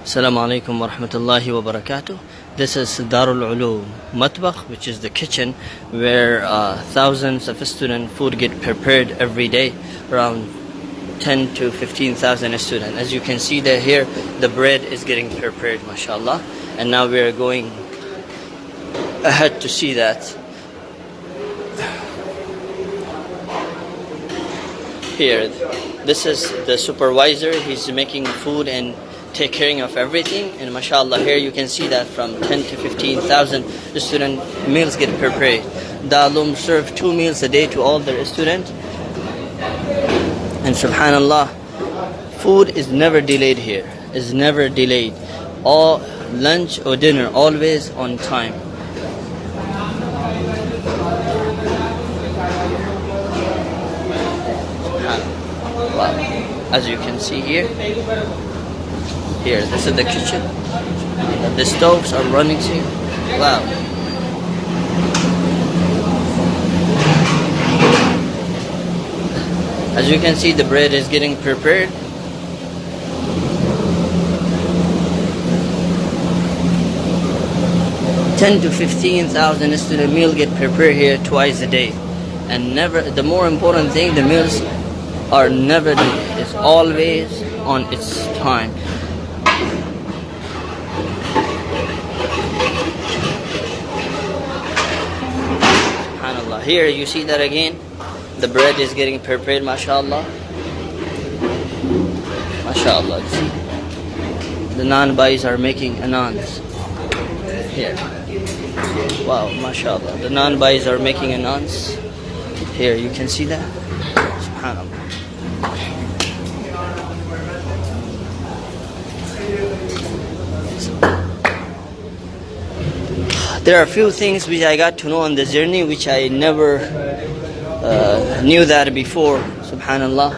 Assalamu alaikum wa rahmatullahi wa barakatuh. This is Darul Uloom Mutbakh, which is the kitchen where thousands of student food get prepared every day, around 10 to 15,000 students. As you can see that here, the bread is getting prepared, mashallah. And now we are going ahead to see that. Here, this is the supervisor. He's making food and take care of everything, and mashallah here you can see that from 10 to 15,000 student meals get prepared. Darul Uloom serve 2 meals a day to all their students, and subhanallah, food is never delayed here, is never delayed. All lunch or dinner always on time. Wow. As you can see here, this is the kitchen. The stoves are running here. Wow. As you can see, the bread is getting prepared. Ten to 15,000 student meal get prepared here twice a day, and never. The more important thing, the meals are never delayed. It's always on its time. Here you see that again, the bread is getting prepared, mashallah. Mashallah, see, the naan bhais are making naans here. Wow, mashallah, the naan bhais are making naans here. You can see that, subhanallah. There are a few things which I got to know on the journey which I never knew that before, subhanallah.